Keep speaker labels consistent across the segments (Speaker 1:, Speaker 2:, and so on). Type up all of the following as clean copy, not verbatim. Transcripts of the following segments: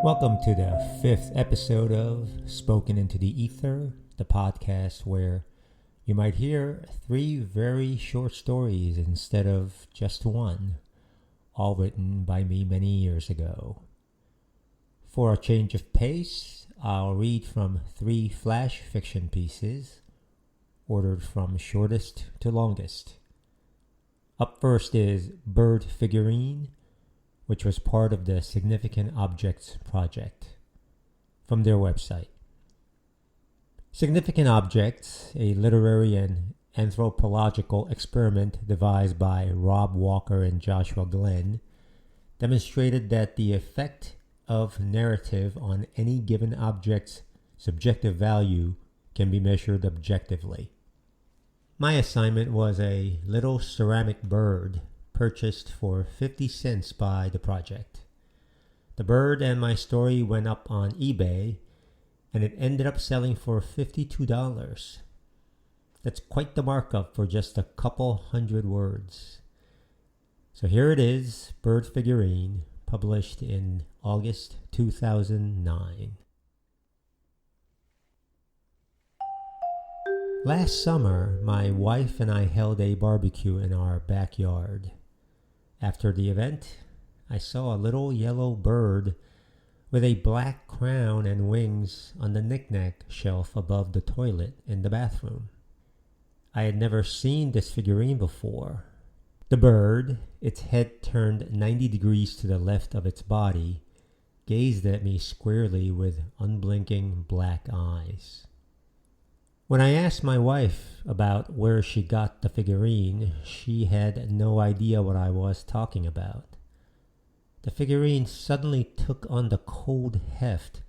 Speaker 1: Welcome to the 5th episode of Spoken into the Ether, the podcast where you might hear 3 very short stories instead of just one, all written by me many years ago. For a change of pace, I'll read from 3 flash fiction pieces, ordered from shortest to longest. Up first is Bird Figurine, which was part of the Significant Objects Project, from their website. Significant Objects, a literary and anthropological experiment devised by Rob Walker and Joshua Glenn, demonstrated that the effect of narrative on any given object's subjective value can be measured objectively. My assignment was a little ceramic bird purchased for 50 cents by the project. The bird and my story went up on eBay, and it ended up selling for $52. That's quite the markup for just a couple hundred words. So here it is, Bird Figurine, published in August 2009. Last summer, my wife and I held a barbecue in our backyard. After the event, I saw a little yellow bird with a black crown and wings on the knick-knack shelf above the toilet in the bathroom. I had never seen this figurine before. The bird, its head turned 90 degrees to the left of its body, gazed at me squarely with unblinking black eyes. When I asked my wife about where she got the figurine, she had no idea what I was talking about. The figurine suddenly took on the cold heft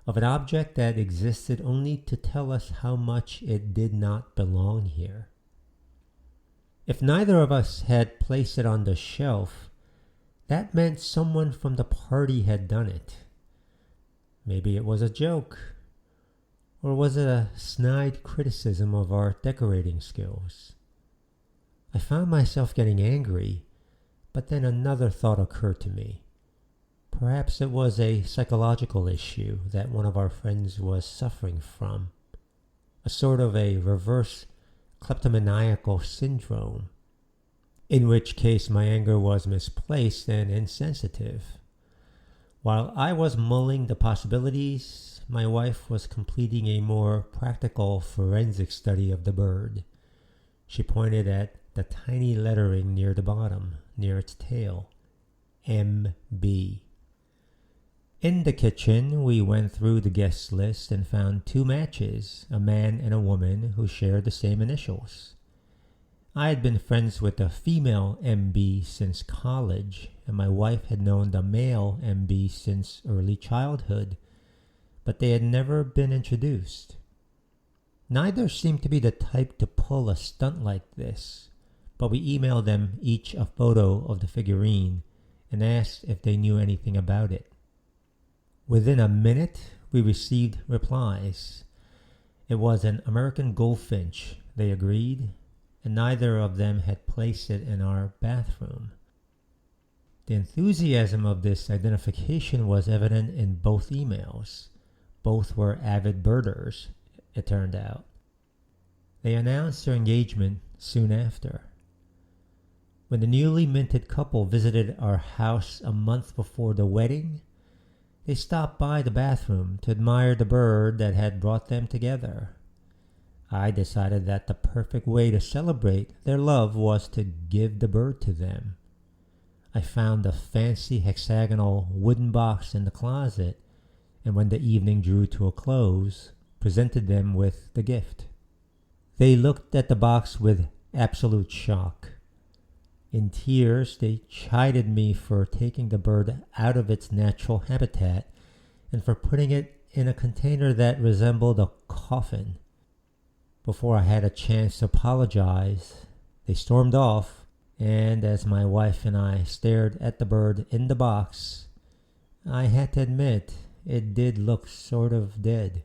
Speaker 1: of an object that existed only to tell us how much it did not belong here. If neither of us had placed it on the shelf, that meant someone from the party had done it. Maybe it was a joke. Or was it a snide criticism of our decorating skills? I found myself getting angry, but then another thought occurred to me. Perhaps it was a psychological issue that one of our friends was suffering from, a sort of a reverse kleptomaniacal syndrome, in which case my anger was misplaced and insensitive. While I was mulling the possibilities, my wife was completing a more practical forensic study of the bird. She pointed at the tiny lettering near the bottom, near its tail, MB. In the kitchen, we went through the guest list and found 2 matches, a man and a woman who shared the same initials. I had been friends with the female MB since college, and my wife had known the male MB since early childhood, but they had never been introduced. Neither seemed to be the type to pull a stunt like this, but we emailed them each a photo of the figurine and asked if they knew anything about it. Within a minute, we received replies. It was an American goldfinch, they agreed, and neither of them had placed it in our bathroom. The enthusiasm of this identification was evident in both emails. Both were avid birders, it turned out. They announced their engagement soon after. When the newly minted couple visited our house a month before the wedding, they stopped by the bathroom to admire the bird that had brought them together. I decided that the perfect way to celebrate their love was to give the bird to them. I found a fancy hexagonal wooden box in the closet, and when the evening drew to a close, presented them with the gift. They looked at the box with absolute shock. In tears, they chided me for taking the bird out of its natural habitat and for putting it in a container that resembled a coffin. Before I had a chance to apologize, they stormed off, and as my wife and I stared at the bird in the box, I had to admit it did look sort of dead.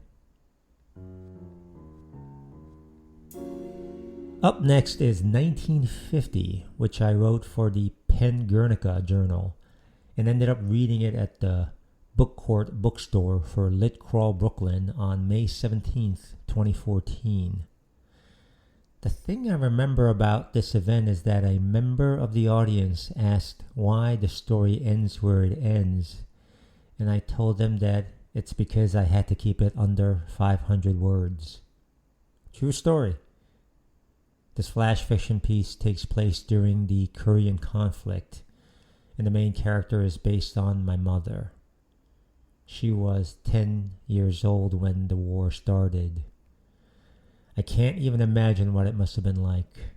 Speaker 1: Up next is 1950, which I wrote for the Penn Guernica Journal and ended up reading it at the Book Court bookstore for Lit Crawl Brooklyn on May 17th, 2014. The thing I remember about this event is that a member of the audience asked why the story ends where it ends, and I told them that it's because I had to keep it under 500 words. True story. This flash fiction piece takes place during the Korean conflict, and the main character is based on my mother. She was 10 years old when the war started. I can't even imagine what it must have been like.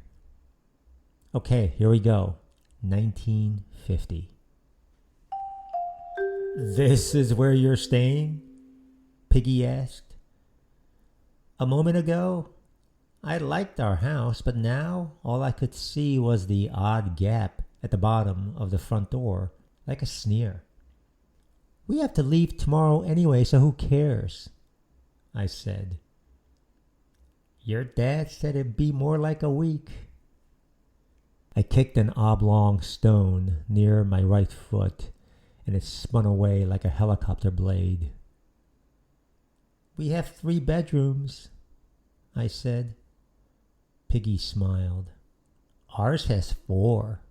Speaker 1: Okay, here we go. 1950. "This is where you're staying?" Piggy asked. "A moment ago, I liked our house, but now all I could see was the odd gap at the bottom of the front door, like a sneer." "We have to leave tomorrow anyway, so who cares?" I said. "Your dad said it'd be more like a week." I kicked an oblong stone near my right foot, and it spun away like a helicopter blade. "We have 3 bedrooms," I said. Piggy smiled. "Ours has 4.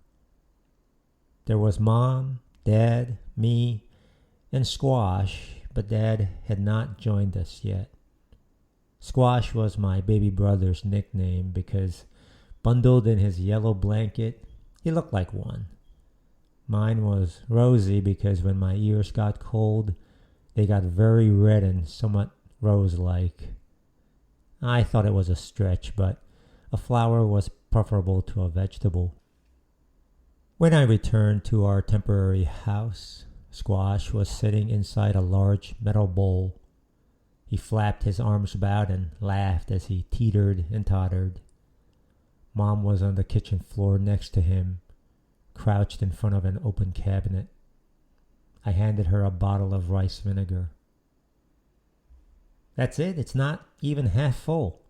Speaker 1: There was Mom, Dad, me, and Squash, but Dad had not joined us yet. Squash was my baby brother's nickname because, bundled in his yellow blanket, he looked like one. Mine was Rosie because when my ears got cold, they got very red and somewhat rose-like. I thought it was a stretch, but a flower was preferable to a vegetable. When I returned to our temporary house, Squash was sitting inside a large metal bowl. He flapped his arms about and laughed as he teetered and tottered. Mom was on the kitchen floor next to him, crouched in front of an open cabinet. I handed her a bottle of rice vinegar. "That's it? It's not even half full."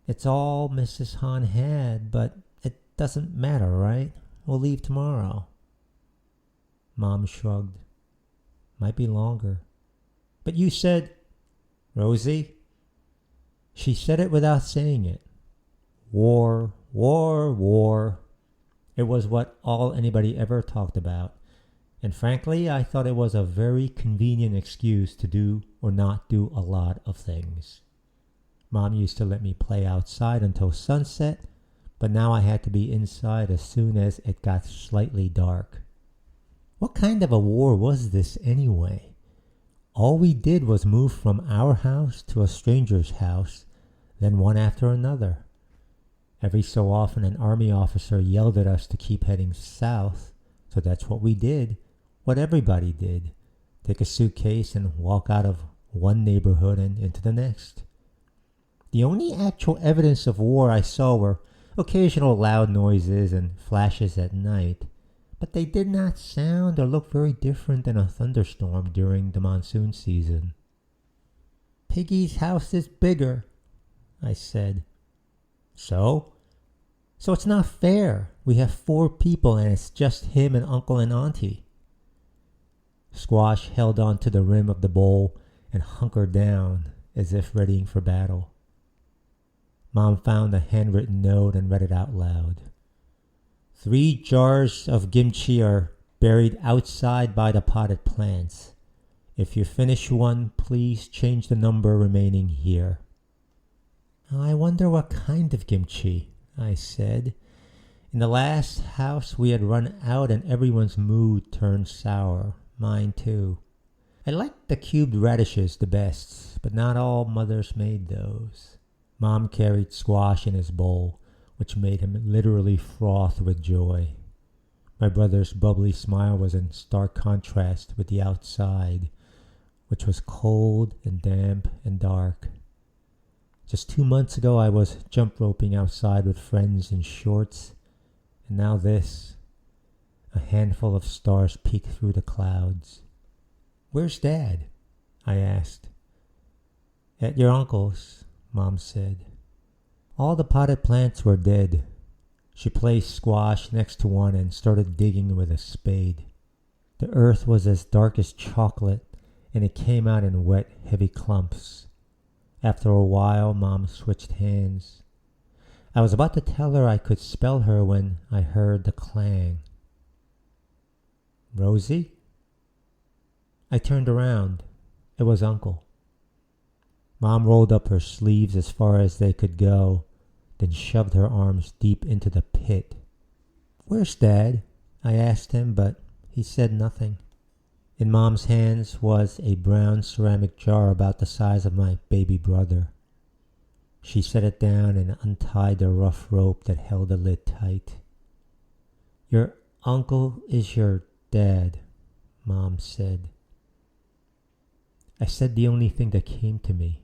Speaker 1: "It's all Mrs. Hahn had, but it doesn't matter, right? We'll leave tomorrow." Mom shrugged. "Might be longer." "But you said..." "Rosie?" She said it without saying it. War, war, war. It was what all anybody ever talked about. And frankly, I thought it was a very convenient excuse to do or not do a lot of things. Mom used to let me play outside until sunset, but now I had to be inside as soon as it got slightly dark. What kind of a war was this anyway? All we did was move from our house to a stranger's house, then one after another. Every so often an army officer yelled at us to keep heading south, so that's what we did, what everybody did. Take a suitcase and walk out of one neighborhood and into the next. The only actual evidence of war I saw were occasional loud noises and flashes at night, but they did not sound or look very different than a thunderstorm during the monsoon season. "Piggy's house is bigger," I said. So? "So it's not fair. We have 4 people and it's just him and Uncle and Auntie." Squash held on to the rim of the bowl and hunkered down as if readying for battle. Mom found a handwritten note and read it out loud. 3 jars of kimchi are buried outside by the potted plants. If you finish one, please change the number remaining here." "I wonder what kind of kimchi," I said. In the last house we had run out and everyone's mood turned sour. Mine too. I liked the cubed radishes the best, but not all mothers made those. Mom carried Squash in his bowl, which made him literally froth with joy. My brother's bubbly smile was in stark contrast with the outside, which was cold and damp and dark. Just 2 months ago I was jump roping outside with friends in shorts, and now this. A handful of stars peeked through the clouds. "Where's Dad?" I asked. "At your uncle's," Mom said. All the potted plants were dead. She placed Squash next to one and started digging with a spade. The earth was as dark as chocolate, and it came out in wet, heavy clumps. After a while, Mom switched hands. I was about to tell her I could spell her when I heard the clang. "Rosie?" I turned around. It was Uncle. Mom rolled up her sleeves as far as they could go, then shoved her arms deep into the pit. "Where's Dad?" I asked him, but he said nothing. In Mom's hands was a brown ceramic jar about the size of my baby brother. She set it down and untied the rough rope that held the lid tight. "Your uncle is your dad," Mom said. I said the only thing that came to me.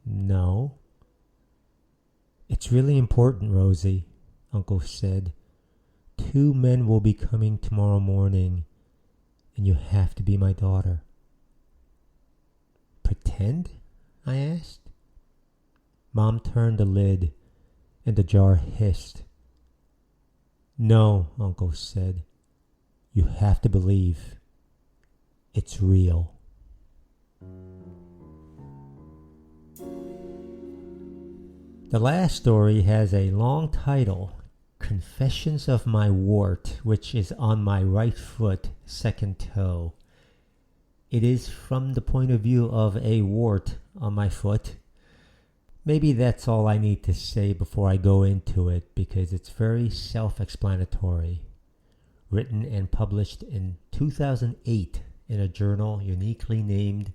Speaker 1: "No." "It's really important, Rosie," Uncle said. "2 men will be coming tomorrow morning, and you have to be my daughter." "Pretend?" I asked. Mom turned the lid, and the jar hissed. "No," Uncle said. "You have to believe. It's real." The last story has a long title, Confessions of My Wart, which is on my right foot, second toe. It is from the point of view of a wart on my foot. Maybe that's all I need to say before I go into it, because it's very self-explanatory. Written and published in 2008 in a journal uniquely named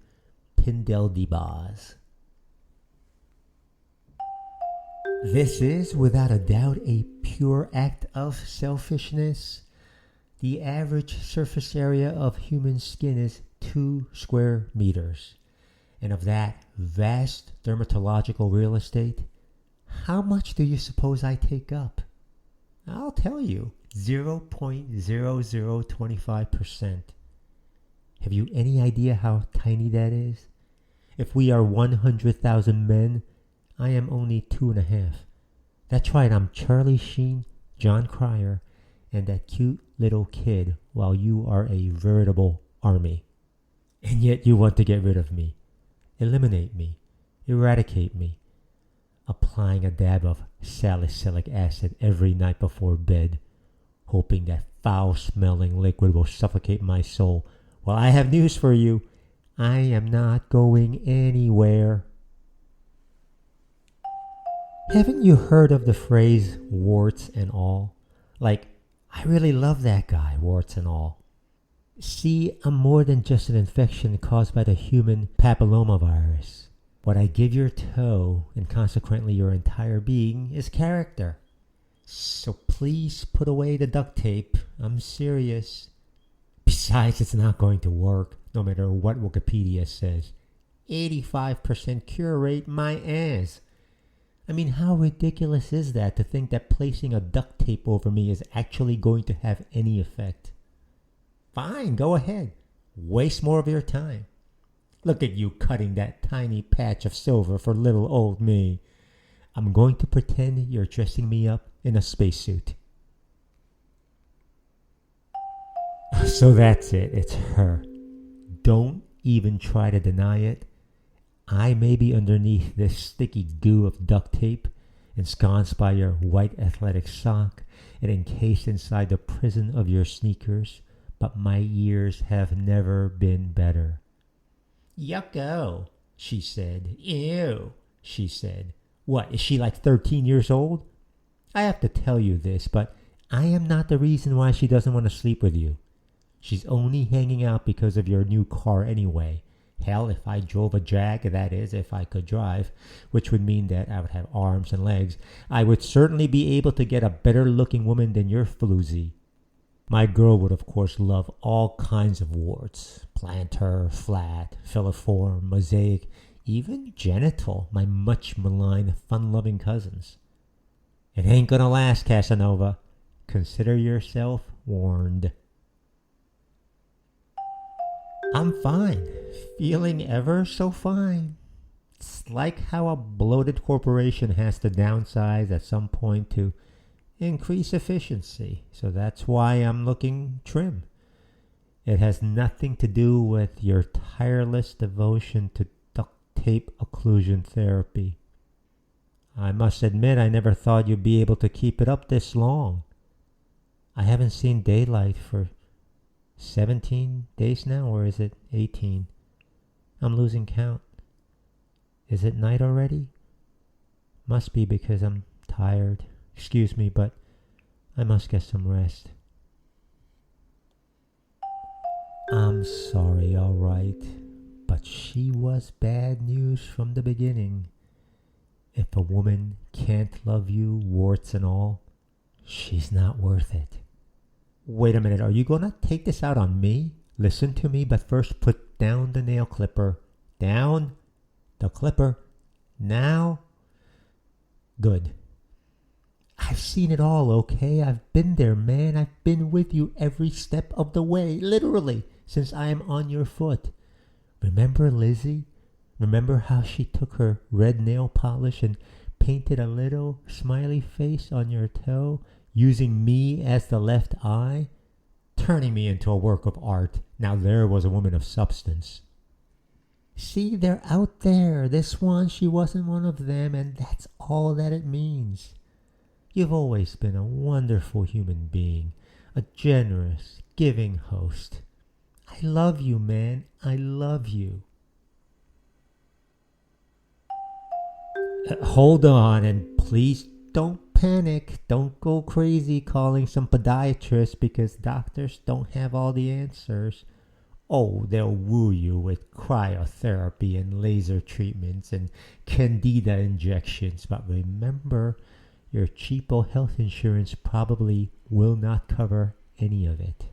Speaker 1: Pindeldeebaz. This is, without a doubt, a pure act of selfishness. The average surface area of human skin is 2 square meters. And of that vast dermatological real estate, how much do you suppose I take up? I'll tell you, 0.0025%. Have you any idea how tiny that is? If we are 100,000 men, I am only 2.5. That's right, I'm Charlie Sheen, John Cryer, and that cute little kid, while you are a veritable army. And yet you want to get rid of me, eliminate me, eradicate me, applying a dab of salicylic acid every night before bed, hoping that foul-smelling liquid will suffocate my soul. Well, I have news for you. I am not going anywhere. Haven't you heard of the phrase warts and all? Like, I really love that guy, warts and all. See, I'm more than just an infection caused by the human papillomavirus. What I give your toe, and consequently your entire being, is character. So please put away the duct tape. I'm serious. Besides, it's not going to work, no matter what Wikipedia says. 85% cure rate, my ass. I mean, how ridiculous is that to think that placing a duct tape over me is actually going to have any effect? Fine, go ahead. Waste more of your time. Look at you cutting that tiny patch of silver for little old me. I'm going to pretend you're dressing me up in a spacesuit. So that's it. It's her. Don't even try to deny it. I may be underneath this sticky goo of duct tape, ensconced by your white athletic sock, and encased inside the prison of your sneakers, but my ears have never been better. "Yucko," she said. "Ew," she said. What, is she like 13 years old? I have to tell you this, but I am not the reason why she doesn't want to sleep with you. She's only hanging out because of your new car anyway. Hell, if I drove a Jag, that is, if I could drive, which would mean that I would have arms and legs, I would certainly be able to get a better-looking woman than your floozy. My girl would, of course, love all kinds of warts. Plantar, flat, filiform, mosaic, even genital, my much-maligned, fun-loving cousins. It ain't gonna last, Casanova. Consider yourself warned. I'm fine, feeling ever so fine. It's like how a bloated corporation has to downsize at some point to increase efficiency, so that's why I'm looking trim. It has nothing to do with your tireless devotion to duct tape occlusion therapy. I must admit I never thought you'd be able to keep it up this long. I haven't seen daylight for 17 days now, or is it 18? I'm losing count. Is it night already? Must be because I'm tired. Excuse me, but I must get some rest. I'm sorry, all right, but she was bad news from the beginning. If a woman can't love you, warts and all, she's not worth it. Wait a minute, are you gonna take this out on me? Listen to me, but first put down the nail clipper. Down the clipper. Now. Good. I've seen it all, okay? I've been there, man. I've been with you every step of the way, literally, since I am on your foot. Remember Lizzie? Remember how she took her red nail polish and painted a little smiley face on your toe, using me as the left eye, turning me into a work of art? Now there was a woman of substance. See, they're out there. This one, she wasn't one of them, and that's all that it means. You've always been a wonderful human being, a generous, giving host. I love you, man. I love you. Hold on, and please don't panic. Don't go crazy calling some podiatrist because doctors don't have all the answers. Oh, they'll woo you with cryotherapy and laser treatments and candida injections. But remember, your cheapo health insurance probably will not cover any of it.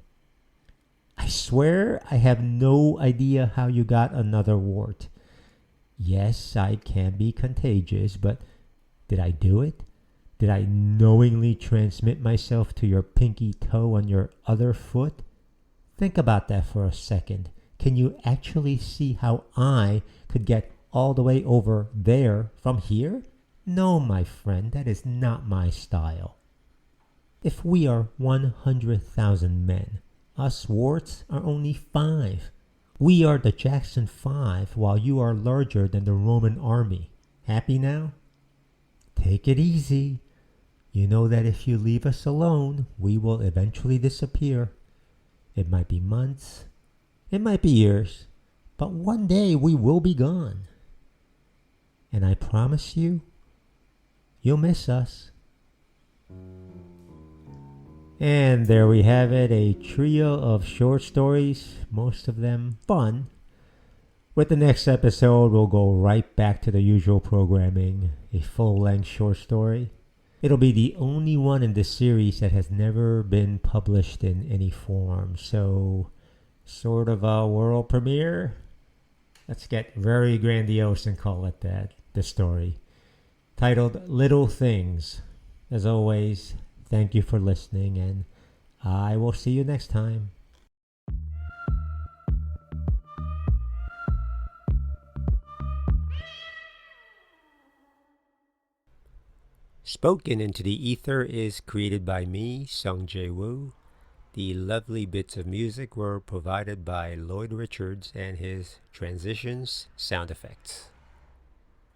Speaker 1: I swear I have no idea how you got another wart. Yes, I can be contagious, but did I do it? Did I knowingly transmit myself to your pinky toe on your other foot? Think about that for a second. Can you actually see how I could get all the way over there from here? No, my friend, that is not my style. If we are 100,000 men, us warts are only 5. We are the Jackson 5, while you are larger than the Roman army. Happy now? Take it easy. You know that if you leave us alone, we will eventually disappear. It might be months, it might be years, but one day we will be gone. And I promise you, you'll miss us. And there we have it, a trio of short stories, most of them fun. With the next episode, we'll go right back to the usual programming, a full-length short story. It'll be the only one in this series that has never been published in any form, so sort of a world premiere. Let's get very grandiose and call it that, the story. Titled Little Things. As always, thank you for listening, and I will see you next time. Spoken into the Ether is created by me, Sung Jae Woo. The lovely bits of music were provided by Lloyd Richards and his Transitions sound effects.